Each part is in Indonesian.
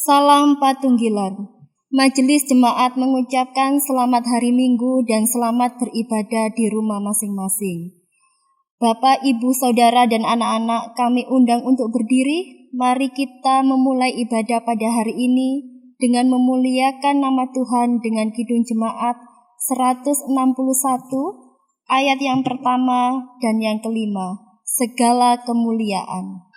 Salam Patunggilan. Majelis Jemaat mengucapkan selamat hari Minggu dan selamat beribadah di rumah masing-masing. Bapak, Ibu, Saudara, dan anak-anak kami undang untuk berdiri. Mari kita memulai ibadah pada hari ini dengan memuliakan nama Tuhan dengan Kidung Jemaat 161 ayat yang pertama dan yang kelima. Segala kemuliaan.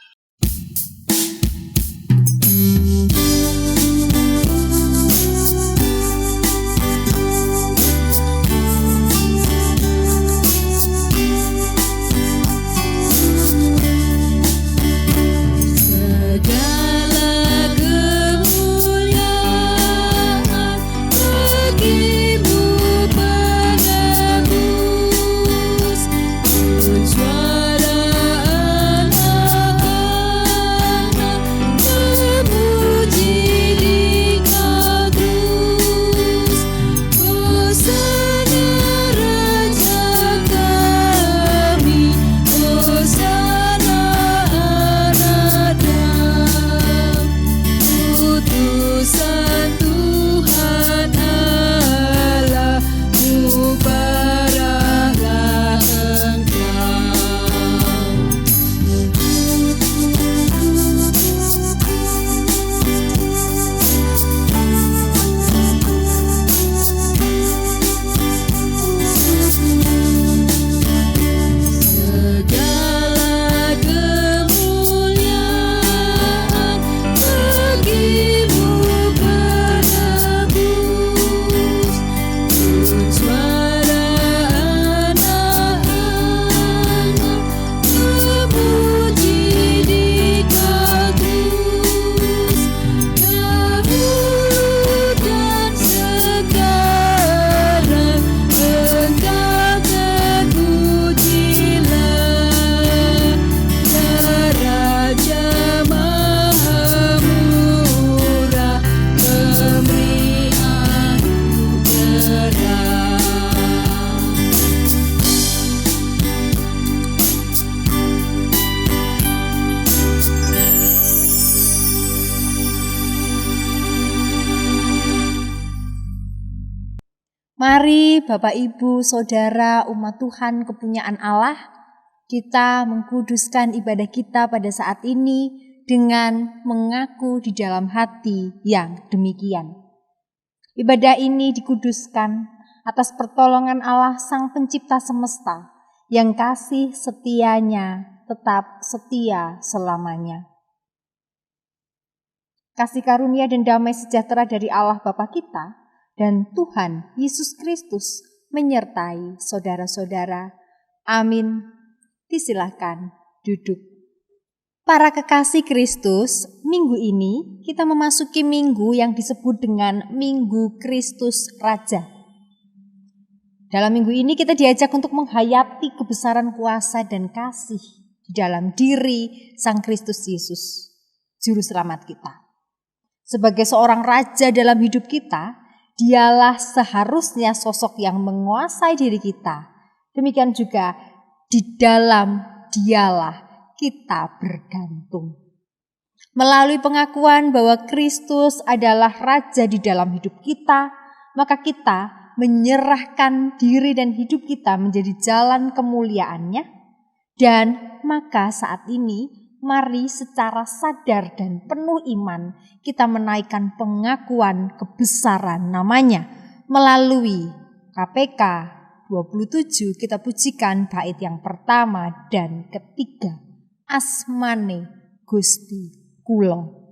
Mari Bapak, Ibu, Saudara, umat Tuhan kepunyaan Allah, kita mengkuduskan ibadah kita pada saat ini dengan mengaku di dalam hati yang demikian. Ibadah ini dikuduskan atas pertolongan Allah Sang Pencipta Semesta yang kasih setianya tetap setia selamanya. Kasih karunia dan damai sejahtera dari Allah Bapa kita dan Tuhan Yesus Kristus menyertai saudara-saudara. Amin. Disilahkan duduk. Para kekasih Kristus, minggu ini kita memasuki minggu yang disebut dengan Minggu Kristus Raja. Dalam minggu ini kita diajak untuk menghayati kebesaran kuasa dan kasih di dalam diri Sang Kristus Yesus, Juru Selamat kita. Sebagai seorang raja dalam hidup kita, Dialah seharusnya sosok yang menguasai diri kita. Demikian juga di dalam Dialah kita bergantung. Melalui pengakuan bahwa Kristus adalah Raja di dalam hidup kita, maka kita menyerahkan diri dan hidup kita menjadi jalan kemuliaannya. Dan maka saat ini mari secara sadar dan penuh iman kita menaikkan pengakuan kebesaran namanya. Melalui KPK 27 kita pujikan bait yang pertama dan ketiga. Asmane Gusti Kula.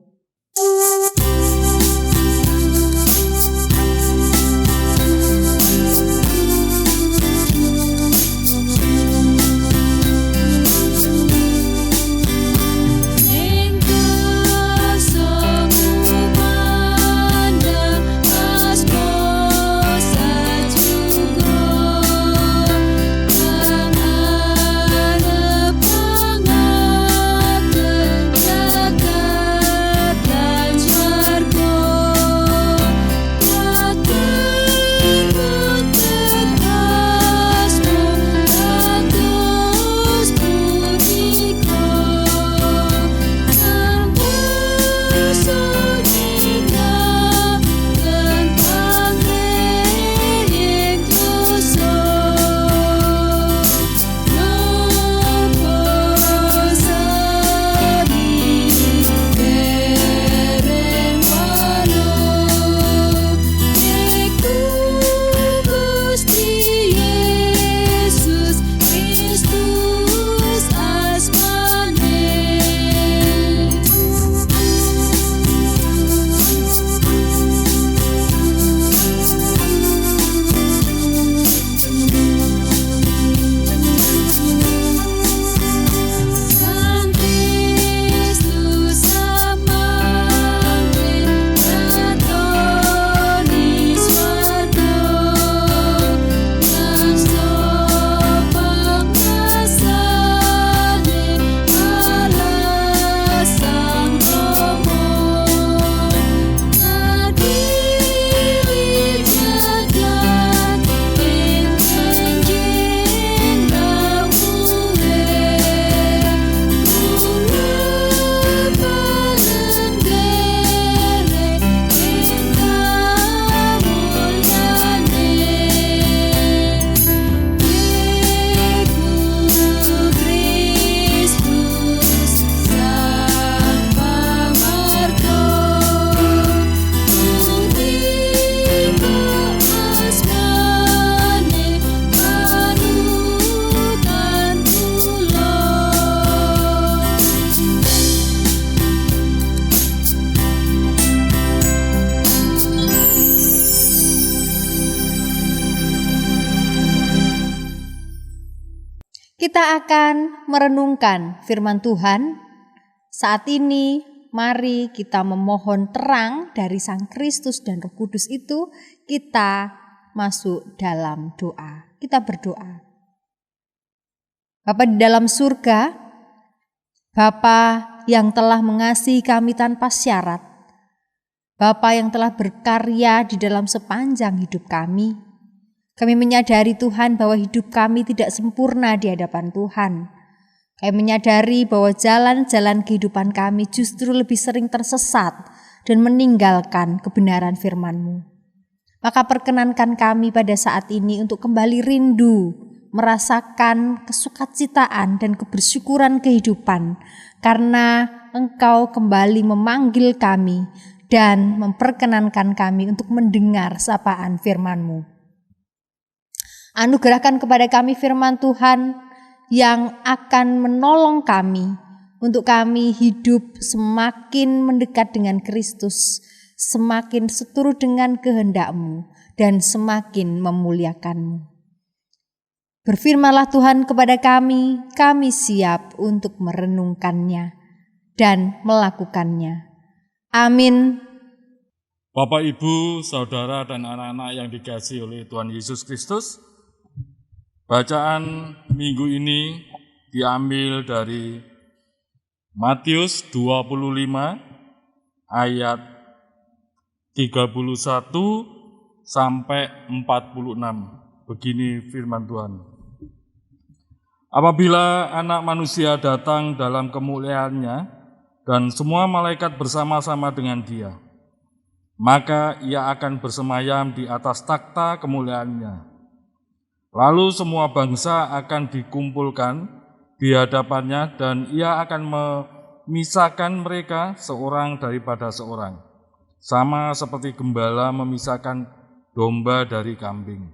Jagat dan Kita akan merenungkan firman Tuhan. Saat ini mari kita memohon terang dari Sang Kristus dan Roh Kudus itu. Kita masuk dalam doa. Kita berdoa. Bapa di dalam surga, Bapa yang telah mengasihi kami tanpa syarat, Bapa yang telah berkarya di dalam sepanjang hidup kami. Kami menyadari Tuhan bahwa hidup kami tidak sempurna di hadapan Tuhan. Kami menyadari bahwa jalan-jalan kehidupan kami justru lebih sering tersesat dan meninggalkan kebenaran firman-Mu. Maka perkenankan kami pada saat ini untuk kembali rindu, merasakan kesukacitaan dan kebersyukuran kehidupan karena Engkau kembali memanggil kami dan memperkenankan kami untuk mendengar sapaan firman-Mu. Anugerahkan kepada kami firman Tuhan yang akan menolong kami untuk kami hidup semakin mendekat dengan Kristus, semakin seturut dengan kehendak-Mu dan semakin memuliakan-Mu. Berfirmanlah Tuhan kepada kami siap untuk merenungkannya dan melakukannya. Amin. Bapak, Ibu, Saudara, dan anak-anak yang dikasihi oleh Tuhan Yesus Kristus, bacaan minggu ini diambil dari Matius 25 ayat 31 sampai 46. Begini firman Tuhan. Apabila Anak Manusia datang dalam kemuliaannya dan semua malaikat bersama-sama dengan Dia, maka Ia akan bersemayam di atas takhta kemuliaannya. Lalu semua bangsa akan dikumpulkan di hadapannya dan Ia akan memisahkan mereka seorang daripada seorang, sama seperti gembala memisahkan domba dari kambing.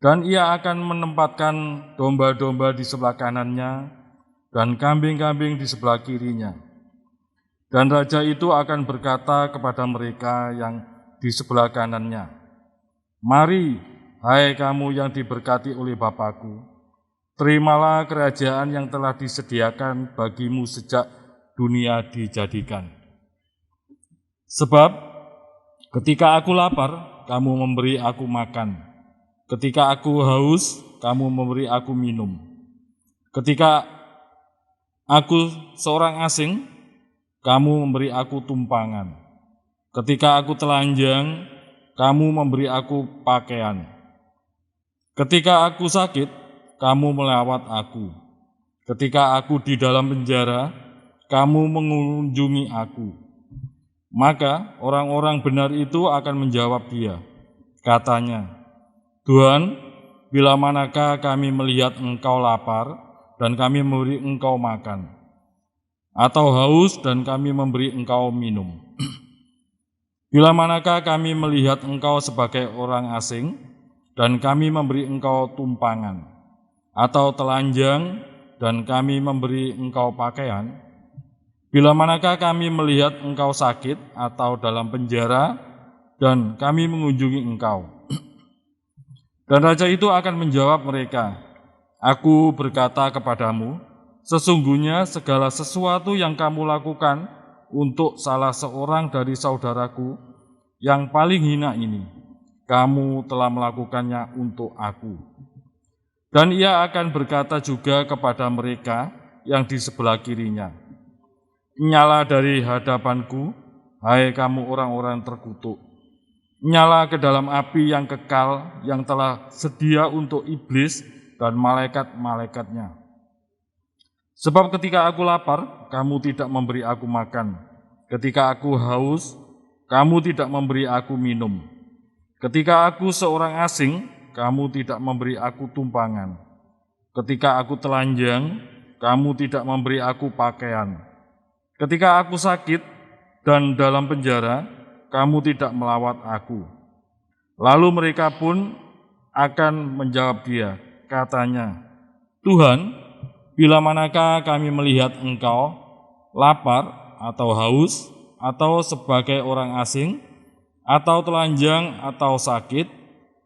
Dan Ia akan menempatkan domba-domba di sebelah kanannya dan kambing-kambing di sebelah kirinya. Dan Raja itu akan berkata kepada mereka yang di sebelah kanannya, "Mari, hai kamu yang diberkati oleh Bapa-Ku, terimalah kerajaan yang telah disediakan bagimu sejak dunia dijadikan. Sebab ketika aku lapar, kamu memberi aku makan. Ketika aku haus, kamu memberi aku minum. Ketika aku seorang asing, kamu memberi aku tumpangan. Ketika aku telanjang, kamu memberi aku pakaian. Ketika aku sakit, kamu melawat aku. Ketika aku di dalam penjara, kamu mengunjungi aku." Maka orang-orang benar itu akan menjawab Dia. Katanya, "Tuhan, bila manakah kami melihat Engkau lapar dan kami memberi Engkau makan, atau haus dan kami memberi Engkau minum? Bila manakah kami melihat Engkau sebagai orang asing dan kami memberi Engkau tumpangan, atau telanjang dan kami memberi Engkau pakaian? Bila manakah kami melihat Engkau sakit atau dalam penjara dan kami mengunjungi Engkau?" Dan Raja itu akan menjawab mereka, "Aku berkata kepadamu, sesungguhnya segala sesuatu yang kamu lakukan untuk salah seorang dari saudaraku yang paling hina ini, kamu telah melakukannya untuk aku." Dan Ia akan berkata juga kepada mereka yang di sebelah kirinya, "Nyala dari hadapanku, hai kamu orang-orang terkutuk. Nyala ke dalam api yang kekal yang telah sedia untuk iblis dan malaikat-malaikatnya. Sebab ketika aku lapar, kamu tidak memberi aku makan. Ketika aku haus, kamu tidak memberi aku minum. Ketika aku seorang asing, kamu tidak memberi aku tumpangan. Ketika aku telanjang, kamu tidak memberi aku pakaian. Ketika aku sakit dan dalam penjara, kamu tidak melawat aku." Lalu mereka pun akan menjawab Dia, katanya, "Tuhan, bila manakah kami melihat Engkau lapar atau haus, atau sebagai orang asing, atau telanjang atau sakit,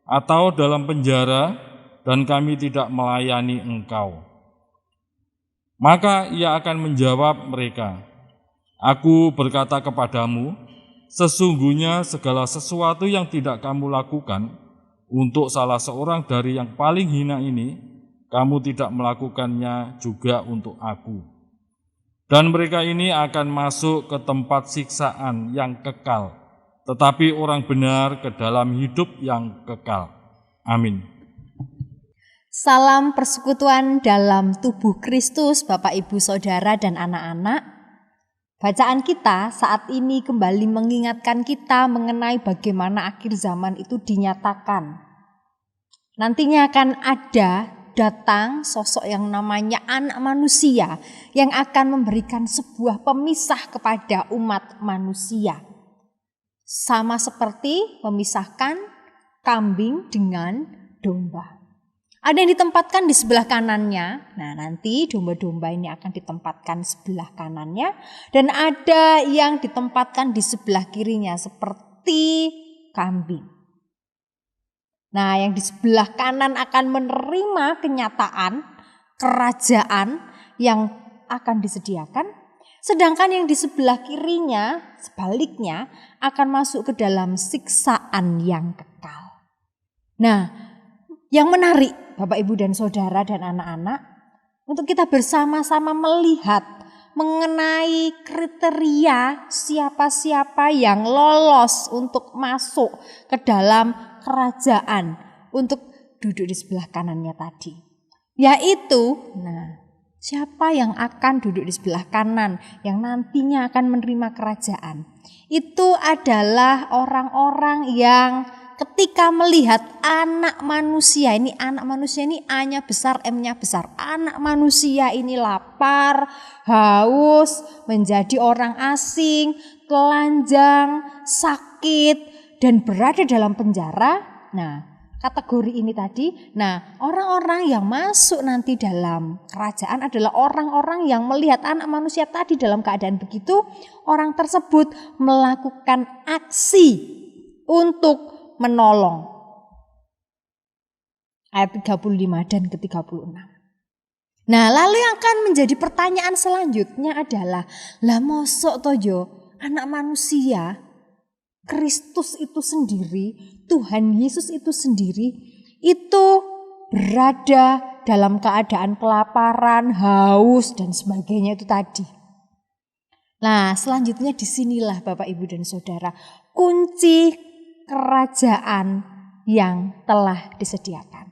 atau dalam penjara, dan kami tidak melayani Engkau. Maka ia akan menjawab mereka, Aku berkata kepadamu, sesungguhnya segala sesuatu yang tidak kamu lakukan untuk salah seorang dari yang paling hina ini, kamu tidak melakukannya juga untuk aku. Dan mereka ini akan masuk ke tempat siksaan yang kekal, tetapi orang benar ke dalam hidup yang kekal. Amin. Salam persekutuan dalam tubuh Kristus, Bapak, Ibu, Saudara, dan anak-anak. Bacaan kita saat ini kembali mengingatkan kita mengenai bagaimana akhir zaman itu dinyatakan. Nantinya akan datang sosok yang namanya Anak Manusia yang akan memberikan sebuah pemisah kepada umat manusia. Sama seperti memisahkan kambing dengan domba. Ada yang ditempatkan di sebelah kanannya. Nah, nanti domba-domba ini akan ditempatkan sebelah kanannya. Dan ada yang ditempatkan di sebelah kirinya seperti kambing. Nah, yang di sebelah kanan akan menerima kenyataan kerajaan yang akan disediakan. Sedangkan yang di sebelah kirinya, sebaliknya, akan masuk ke dalam siksaan yang kekal. Nah, yang menarik Bapak, Ibu, dan Saudara, dan anak-anak, untuk kita bersama-sama melihat mengenai kriteria siapa-siapa yang lolos untuk masuk ke dalam kerajaan untuk duduk di sebelah kanannya tadi. Yaitu, siapa yang akan duduk di sebelah kanan yang nantinya akan menerima kerajaan? Itu adalah orang-orang yang ketika melihat anak manusia ini A-nya besar, M-nya besar. Anak manusia ini lapar, haus, menjadi orang asing, telanjang, sakit, dan berada dalam penjara. Nah, kategori ini tadi. Nah, orang-orang yang masuk nanti dalam kerajaan adalah orang-orang yang melihat anak manusia tadi dalam keadaan begitu. Orang tersebut melakukan aksi untuk menolong. Ayat 35 dan ke-36. Nah, lalu yang akan menjadi pertanyaan selanjutnya adalah, lah mosok tojo anak manusia, Kristus itu sendiri, Tuhan Yesus itu sendiri, itu berada dalam keadaan kelaparan, haus, dan sebagainya itu tadi. Nah, selanjutnya disinilah Bapak, Ibu, dan Saudara, kunci kerajaan yang telah disediakan.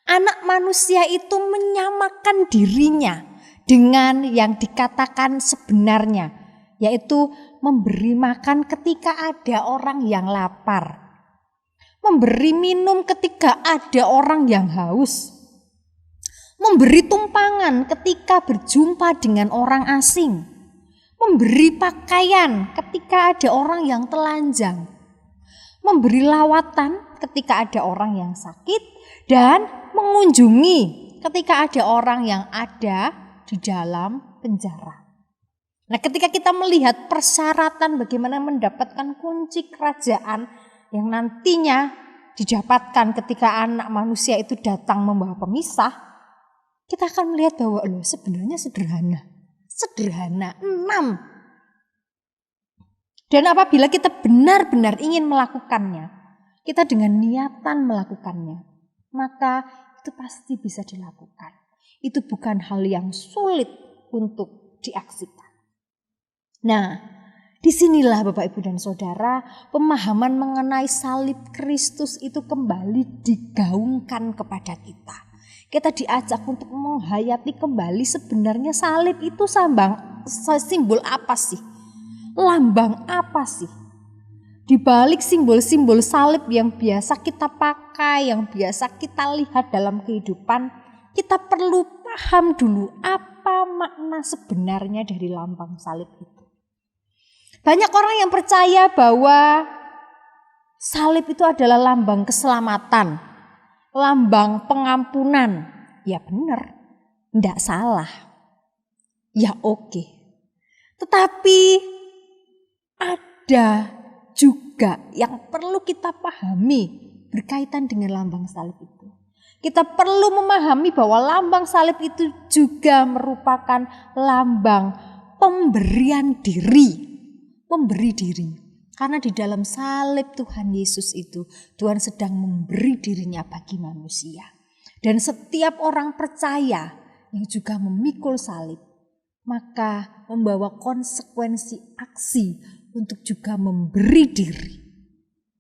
Anak manusia itu menyamakan dirinya dengan yang dikatakan sebenarnya, yaitu memberi makan ketika ada orang yang lapar, memberi minum ketika ada orang yang haus, memberi tumpangan ketika berjumpa dengan orang asing, memberi pakaian ketika ada orang yang telanjang, memberi lawatan ketika ada orang yang sakit, dan mengunjungi ketika ada orang yang ada di dalam penjara. Nah, ketika kita melihat persyaratan bagaimana mendapatkan kunci kerajaan yang nantinya didapatkan ketika anak manusia itu datang membawa pemisah, kita akan melihat bahwa sebenarnya sederhana. 6. Dan apabila kita benar-benar ingin melakukannya, kita dengan niatan melakukannya, maka itu pasti bisa dilakukan. Itu bukan hal yang sulit untuk diaksikan. Nah, disinilah Bapak, Ibu, dan Saudara, pemahaman mengenai salib Kristus itu kembali digaungkan kepada kita. Kita diajak untuk menghayati kembali sebenarnya salib itu simbol apa sih? Lambang apa sih? Di balik simbol-simbol salib yang biasa kita pakai, yang biasa kita lihat dalam kehidupan, kita perlu paham dulu apa makna sebenarnya dari lambang salib itu. Banyak orang yang percaya bahwa salib itu adalah lambang keselamatan, lambang pengampunan. Ya benar, tidak salah. Ya oke. Tetapi ada juga yang perlu kita pahami berkaitan dengan lambang salib itu. Kita perlu memahami bahwa lambang salib itu juga merupakan lambang pemberian diri. Memberi diri. Karena di dalam salib Tuhan Yesus itu, Tuhan sedang memberi dirinya bagi manusia. Dan setiap orang percaya yang juga memikul salib, maka membawa konsekuensi aksi untuk juga memberi diri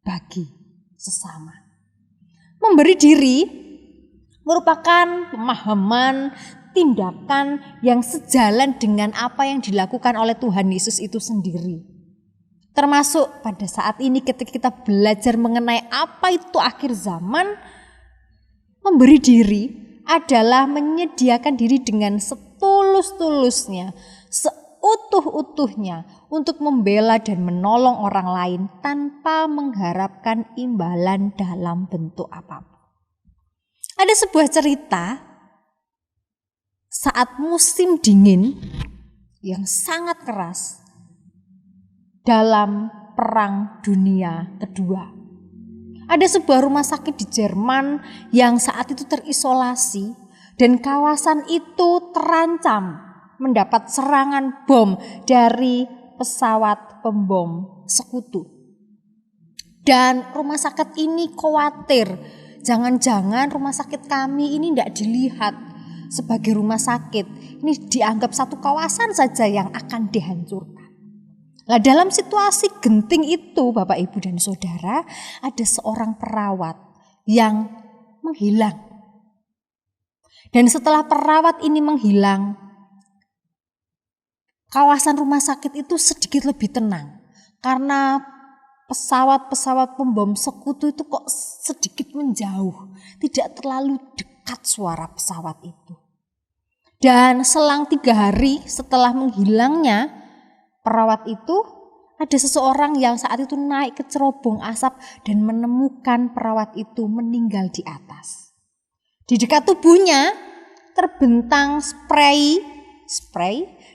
bagi sesama. Memberi diri merupakan pemahaman, tindakan yang sejalan dengan apa yang dilakukan oleh Tuhan Yesus itu sendiri. Termasuk pada saat ini ketika kita belajar mengenai apa itu akhir zaman, memberi diri adalah menyediakan diri dengan setulus-tulusnya, seutuh-utuhnya untuk membela dan menolong orang lain tanpa mengharapkan imbalan dalam bentuk apapun. Ada sebuah cerita saat musim dingin yang sangat keras dalam Perang Dunia Kedua. Ada sebuah rumah sakit di Jerman yang saat itu terisolasi dan kawasan itu terancam mendapat serangan bom dari pesawat pembom sekutu. Dan rumah sakit ini khawatir, jangan-jangan rumah sakit kami ini tidak dilihat sebagai rumah sakit. Ini dianggap satu kawasan saja yang akan dihancurkan. Nah, dalam situasi genting itu Bapak Ibu dan Saudara, ada seorang perawat yang menghilang. Dan setelah perawat ini menghilang, kawasan rumah sakit itu sedikit lebih tenang. Karena pesawat-pesawat pembom sekutu itu kok sedikit menjauh. Tidak terlalu dekat suara pesawat itu. Dan selang 3 hari setelah menghilangnya perawat itu, ada seseorang yang saat itu naik ke cerobong asap dan menemukan perawat itu meninggal di atas. Di dekat tubuhnya terbentang spray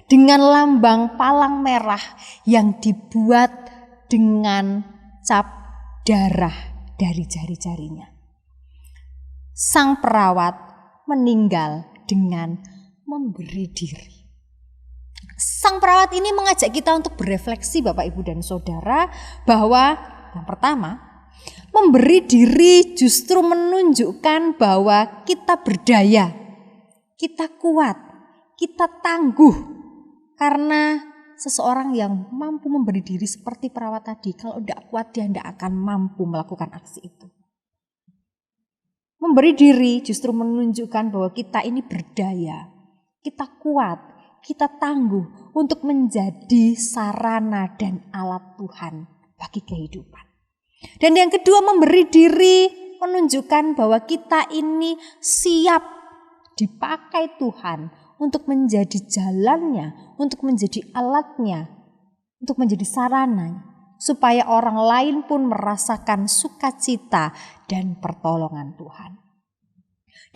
dengan lambang palang merah yang dibuat dengan cap darah dari jari-jarinya. Sang perawat meninggal dengan memberi diri. Sang perawat ini mengajak kita untuk berefleksi Bapak Ibu dan Saudara bahwa yang pertama, memberi diri justru menunjukkan bahwa kita berdaya, kita kuat, kita tangguh. Karena seseorang yang mampu memberi diri seperti perawat tadi, kalau tidak kuat dia tidak akan mampu melakukan aksi itu. Memberi diri justru menunjukkan bahwa kita ini berdaya, kita kuat, kita tangguh untuk menjadi sarana dan alat Tuhan bagi kehidupan. Dan yang kedua, memberi diri menunjukkan bahwa kita ini siap dipakai Tuhan untuk menjadi jalannya, untuk menjadi alatnya, untuk menjadi sarana, supaya orang lain pun merasakan sukacita dan pertolongan Tuhan.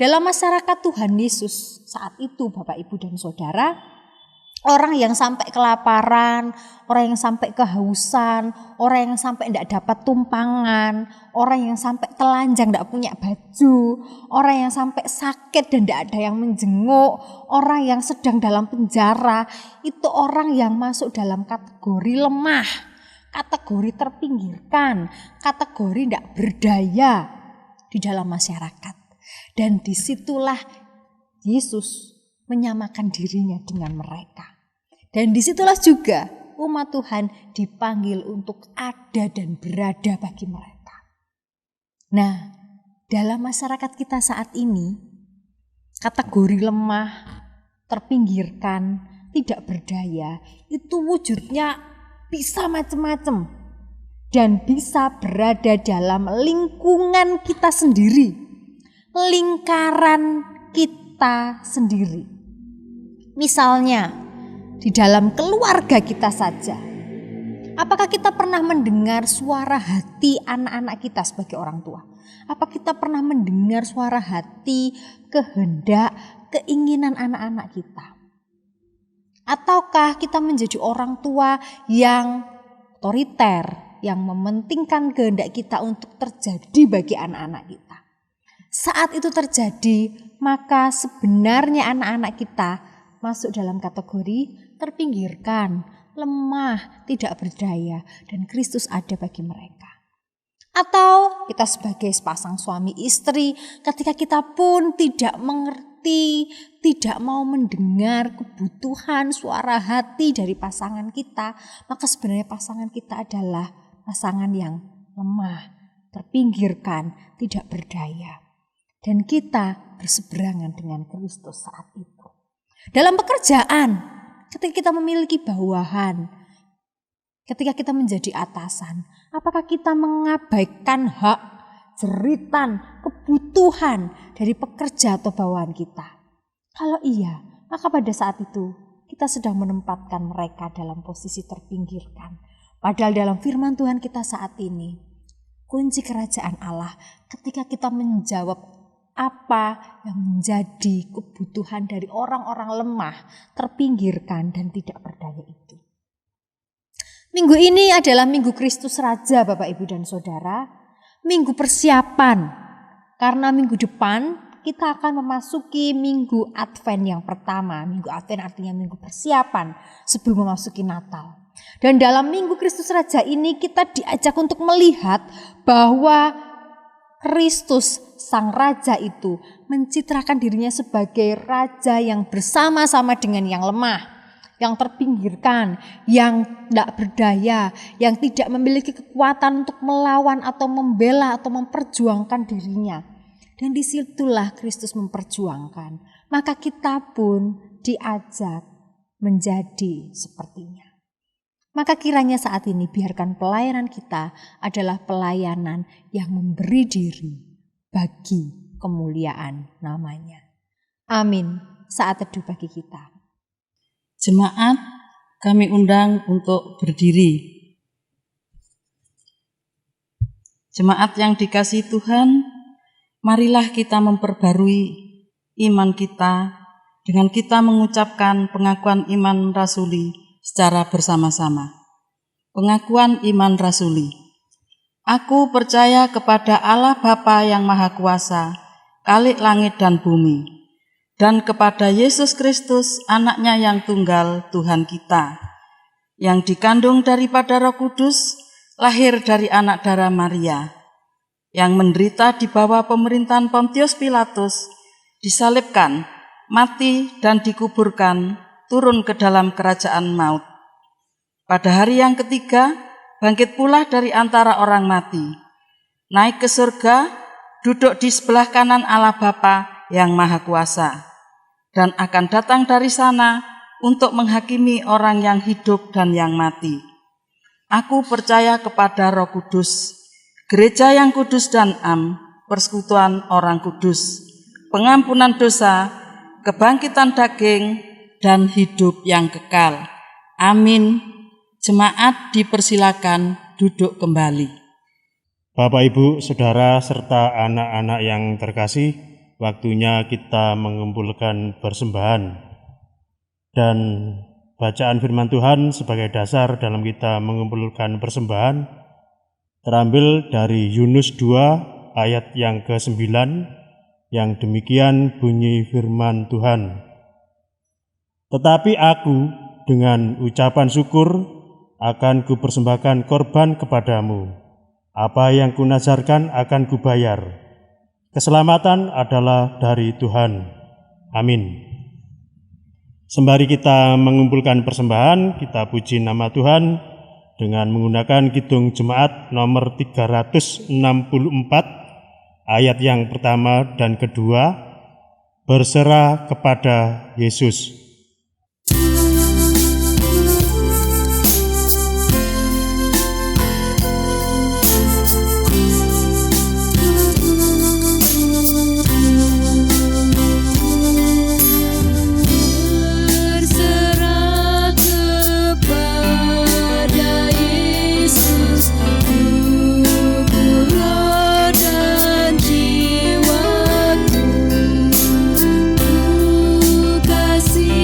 Dalam masyarakat Tuhan Yesus saat itu Bapak Ibu dan Saudara, orang yang sampai kelaparan, orang yang sampai kehausan, orang yang sampai tidak dapat tumpangan, orang yang sampai telanjang tidak punya baju, orang yang sampai sakit dan tidak ada yang menjenguk, orang yang sedang dalam penjara, itu orang yang masuk dalam kategori lemah, kategori terpinggirkan, kategori tidak berdaya di dalam masyarakat. Dan disitulah Yesus menyamakan dirinya dengan mereka. Dan disitulah juga umat Tuhan dipanggil untuk ada dan berada bagi mereka. Nah, dalam masyarakat kita saat ini, kategori lemah, terpinggirkan, tidak berdaya, itu wujudnya bisa macam-macam. Dan bisa berada dalam lingkungan kita sendiri, lingkaran kita sendiri. Misalnya, di dalam keluarga kita saja. Apakah kita pernah mendengar suara hati anak-anak kita sebagai orang tua? Apa kita pernah mendengar suara hati, kehendak, keinginan anak-anak kita? Ataukah kita menjadi orang tua yang otoriter, yang mementingkan kehendak kita untuk terjadi bagi anak-anak kita? saat itu terjadi, maka sebenarnya anak-anak kita masuk dalam kategori terpinggirkan, lemah, tidak berdaya, dan Kristus ada bagi mereka. Atau kita sebagai sepasang suami istri, ketika kita pun tidak mengerti, tidak mau mendengar kebutuhan suara hati dari pasangan kita, maka sebenarnya pasangan kita adalah pasangan yang lemah, terpinggirkan, tidak berdaya. Dan kita berseberangan dengan Kristus saat itu. Dalam pekerjaan, ketika kita memiliki bawahan, ketika kita menjadi atasan, apakah kita mengabaikan hak, jeritan, kebutuhan dari pekerja atau bawahan kita? Kalau iya, maka pada saat itu kita sedang menempatkan mereka dalam posisi terpinggirkan. Padahal dalam firman Tuhan kita saat ini, kunci kerajaan Allah ketika kita menjawab apa yang menjadi kebutuhan dari orang-orang lemah, terpinggirkan dan tidak berdaya itu. Minggu ini adalah Minggu Kristus Raja, Bapak, Ibu, dan Saudara. Minggu persiapan, karena minggu depan kita akan memasuki Minggu Advent yang pertama. Minggu Advent artinya Minggu persiapan sebelum memasuki Natal. Dan dalam Minggu Kristus Raja ini kita diajak untuk melihat bahwa Kristus Sang Raja itu mencitrakan dirinya sebagai Raja yang bersama-sama dengan yang lemah, yang terpinggirkan, yang tidak berdaya, yang tidak memiliki kekuatan untuk melawan atau membela atau memperjuangkan dirinya. Dan disitulah Kristus memperjuangkan. Maka kita pun diajak menjadi sepertinya. Maka kiranya saat ini biarkan pelayanan kita adalah pelayanan yang memberi diri bagi kemuliaan namanya. Amin. Saat teduh bagi kita. Jemaat, kami undang untuk berdiri. Jemaat yang dikasihi Tuhan, marilah kita memperbarui iman kita dengan kita mengucapkan pengakuan iman rasuli secara bersama-sama. Pengakuan iman rasuli. Aku percaya kepada Allah Bapa yang Maha Kuasa, Khalik langit dan bumi, dan kepada Yesus Kristus, anaknya yang tunggal, Tuhan kita, yang dikandung daripada Roh Kudus, lahir dari anak darah Maria, yang menderita di bawah pemerintahan Pontius Pilatus, disalibkan, mati dan dikuburkan, turun ke dalam kerajaan maut. Pada hari yang ketiga, bangkit pula dari antara orang mati, naik ke surga, duduk di sebelah kanan Allah Bapa yang Maha Kuasa, dan akan datang dari sana untuk menghakimi orang yang hidup dan yang mati. Aku percaya kepada Roh Kudus, gereja yang kudus dan am, persekutuan orang kudus, pengampunan dosa, kebangkitan daging, dan hidup yang kekal. Amin. Jemaat dipersilakan duduk kembali. Bapak, Ibu, Saudara, serta anak-anak yang terkasih, waktunya kita mengumpulkan persembahan. Dan bacaan firman Tuhan sebagai dasar dalam kita mengumpulkan persembahan terambil dari Yunus 2 ayat yang ke-9, yang demikian bunyi firman Tuhan. Tetapi aku dengan ucapan syukur akan kupersembahkan korban kepadamu. Apa yang kunazarkan akan kubayar. Keselamatan adalah dari Tuhan. Amin. Sembari kita mengumpulkan persembahan, kita puji nama Tuhan dengan menggunakan kidung jemaat nomor 364, ayat yang pertama dan kedua, berserah kepada Yesus. Kasih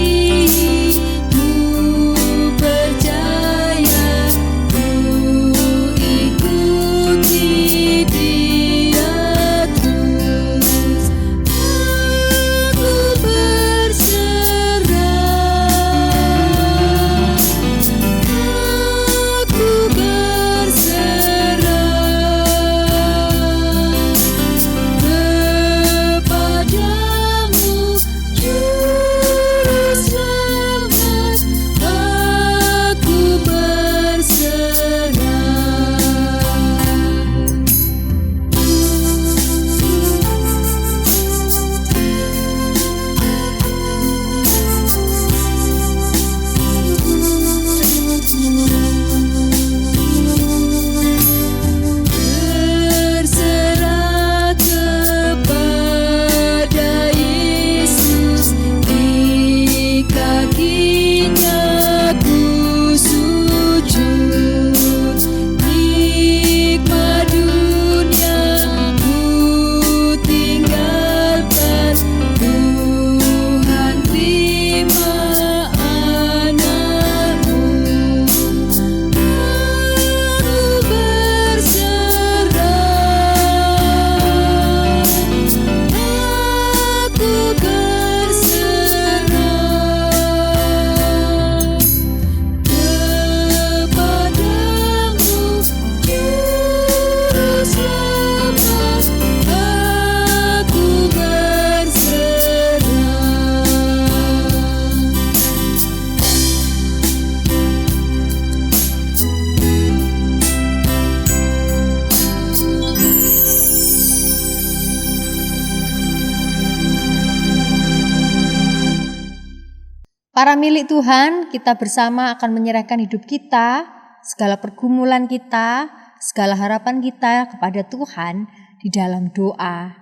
Para milik Tuhan, kita bersama akan menyerahkan hidup kita, segala pergumulan kita, segala harapan kita kepada Tuhan di dalam doa.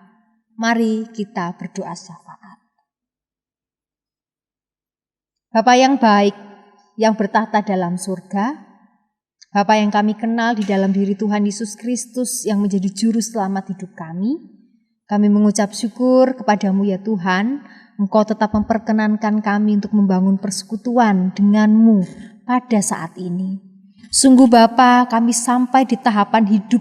Mari kita berdoa syafaat. Bapa yang baik, yang bertahta dalam surga, Bapa yang kami kenal di dalam diri Tuhan Yesus Kristus yang menjadi juru selamat hidup kami mengucap syukur kepadamu ya Tuhan, Engkau tetap memperkenankan kami untuk membangun persekutuan dengan-Mu pada saat ini. Sungguh Bapa, kami sampai di tahapan hidup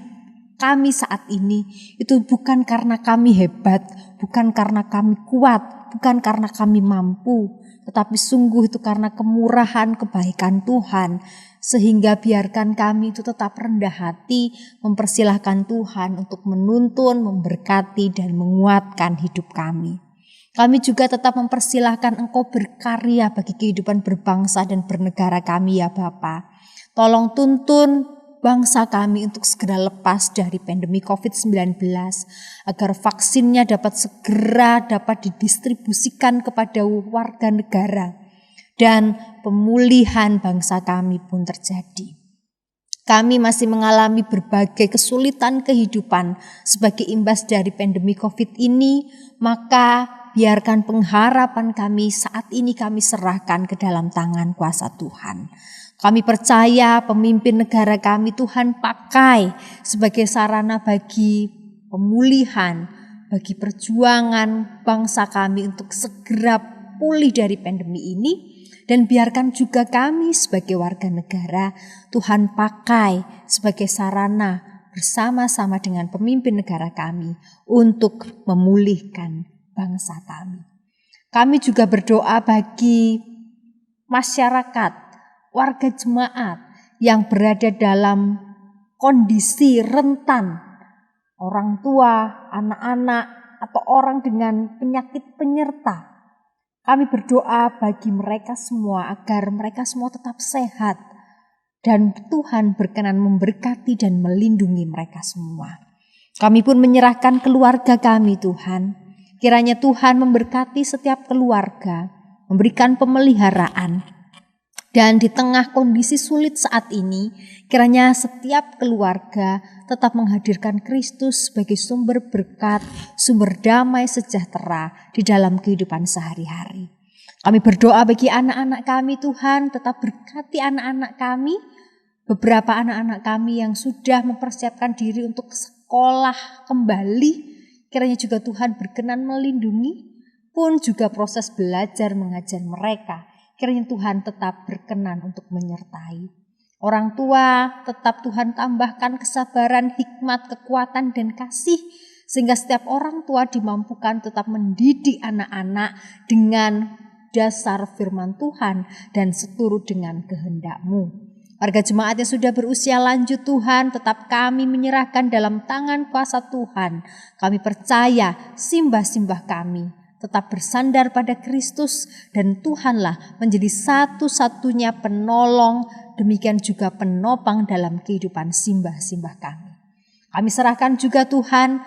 kami saat ini, itu bukan karena kami hebat, bukan karena kami kuat, bukan karena kami mampu, tetapi sungguh itu karena kemurahan kebaikan Tuhan, sehingga biarkan kami itu tetap rendah hati, mempersilahkan Tuhan untuk menuntun, memberkati, dan menguatkan hidup kami. Kami juga tetap mempersilahkan Engkau berkarya bagi kehidupan berbangsa dan bernegara kami ya Bapa. Tolong tuntun bangsa kami untuk segera lepas dari pandemi COVID-19, agar vaksinnya dapat segera didistribusikan kepada warga negara, dan pemulihan bangsa kami pun terjadi. Kami masih mengalami berbagai kesulitan kehidupan sebagai imbas dari pandemi COVID ini, maka biarkan pengharapan kami saat ini kami serahkan ke dalam tangan kuasa Tuhan. Kami percaya pemimpin negara kami Tuhan pakai sebagai sarana bagi pemulihan, bagi perjuangan bangsa kami untuk segera pulih dari pandemi ini. Dan biarkan juga kami sebagai warga negara Tuhan pakai sebagai sarana bersama-sama dengan pemimpin negara kami untuk memulihkan bangsa kami. Kami juga berdoa bagi masyarakat, warga jemaat yang berada dalam kondisi rentan, orang tua, anak-anak, atau orang dengan penyakit penyerta. Kami berdoa bagi mereka semua agar mereka semua tetap sehat dan Tuhan berkenan memberkati dan melindungi mereka semua. Kami pun menyerahkan keluarga kami Tuhan. Kiranya Tuhan memberkati setiap keluarga, memberikan pemeliharaan. Dan di tengah kondisi sulit saat ini, kiranya setiap keluarga tetap menghadirkan Kristus sebagai sumber berkat, sumber damai sejahtera di dalam kehidupan sehari-hari. Kami berdoa bagi anak-anak kami Tuhan, tetap berkati anak-anak kami. Beberapa anak-anak kami yang sudah mempersiapkan diri untuk sekolah kembali, kiranya juga Tuhan berkenan melindungi, pun juga proses belajar mengajar mereka. Kiranya Tuhan tetap berkenan untuk menyertai. Orang tua tetap Tuhan tambahkan kesabaran, hikmat, kekuatan, dan kasih. Sehingga setiap orang tua dimampukan tetap mendidik anak-anak dengan dasar firman Tuhan dan seturut dengan kehendak-Mu. Warga jemaat yang sudah berusia lanjut Tuhan, tetap kami menyerahkan dalam tangan kuasa Tuhan. Kami percaya simbah-simbah kami tetap bersandar pada Kristus dan Tuhanlah menjadi satu-satunya penolong, demikian juga penopang dalam kehidupan simbah-simbah kami. Kami serahkan juga Tuhan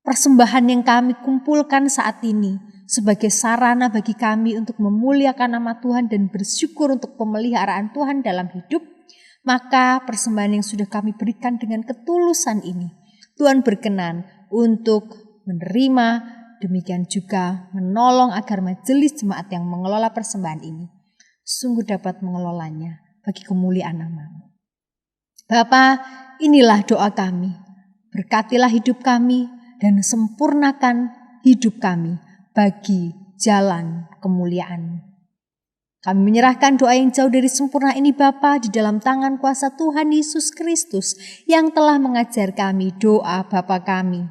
persembahan yang kami kumpulkan saat ini sebagai sarana bagi kami untuk memuliakan nama Tuhan dan bersyukur untuk pemeliharaan Tuhan dalam hidup. Maka persembahan yang sudah kami berikan dengan ketulusan ini, Tuhan berkenan untuk menerima, demikian juga menolong agar majelis jemaat yang mengelola persembahan ini sungguh dapat mengelolanya bagi kemuliaan nama-Mu. Bapa, inilah doa kami. Berkatilah hidup kami dan sempurnakan hidup kami bagi jalan kemuliaan-Mu. Kami menyerahkan doa yang jauh dari sempurna ini Bapa di dalam tangan kuasa Tuhan Yesus Kristus yang telah mengajar kami doa Bapa kami.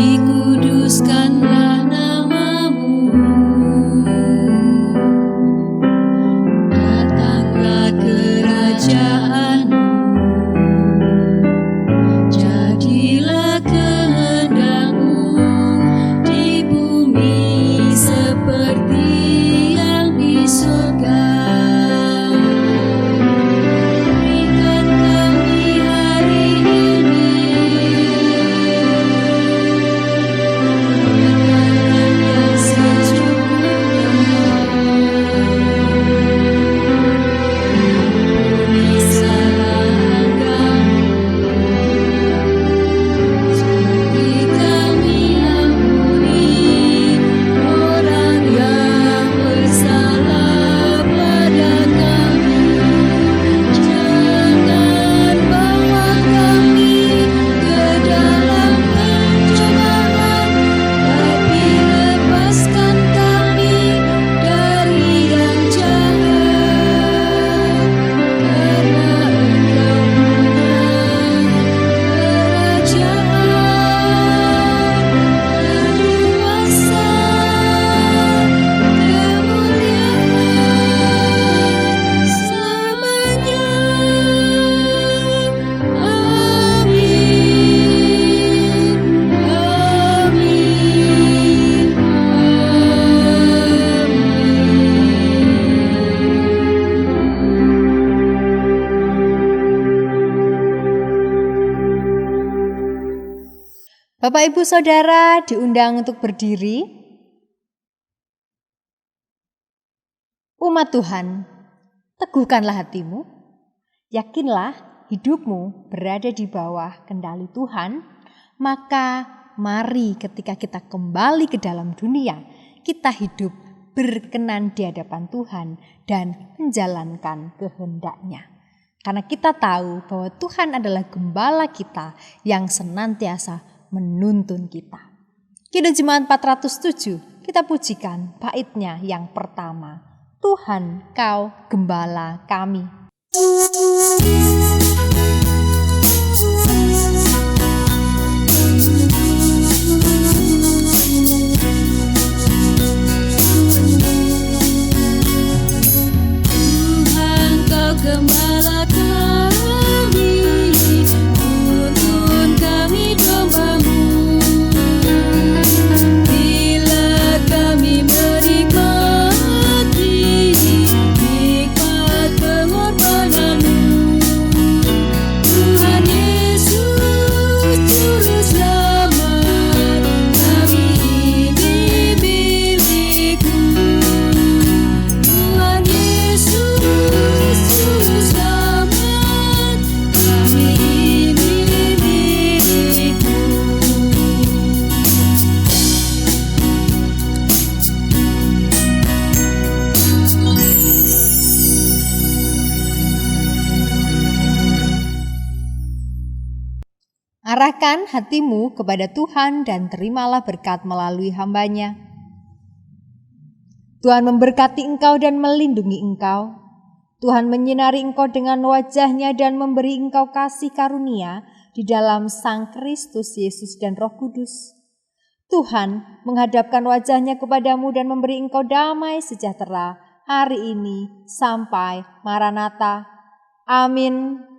Dikuduskanlah nama-Mu. Bapak, Ibu, Saudara diundang untuk berdiri. Umat Tuhan, teguhkanlah hatimu, yakinlah hidupmu berada di bawah kendali Tuhan, maka mari ketika kita kembali ke dalam dunia, kita hidup berkenan di hadapan Tuhan dan menjalankan kehendak-Nya. Karena kita tahu bahwa Tuhan adalah gembala kita yang senantiasa menuntun kita. Kidung Jemaat 407, kita pujikan baitnya yang pertama. Tuhan, Kau gembala kami. Gembala kami, tuntun kami domba-Mu. Bila kami menikmati nikmat pengorbanan-Mu, Tuhan Yesus Juru Selamat, kami ini milik-Mu. Tuhan Yesus Juru Selamat, kami ini milik-Mu. Arahkan hatimu kepada Tuhan dan terimalah berkat melalui hamba-Nya. Tuhan memberkati engkau dan melindungi engkau. Tuhan menyinari engkau dengan wajah-Nya dan memberi engkau kasih karunia di dalam Sang Kristus Yesus dan Roh Kudus. Tuhan menghadapkan wajah-Nya kepadamu dan memberi engkau damai sejahtera hari ini sampai Maranatha. Amin.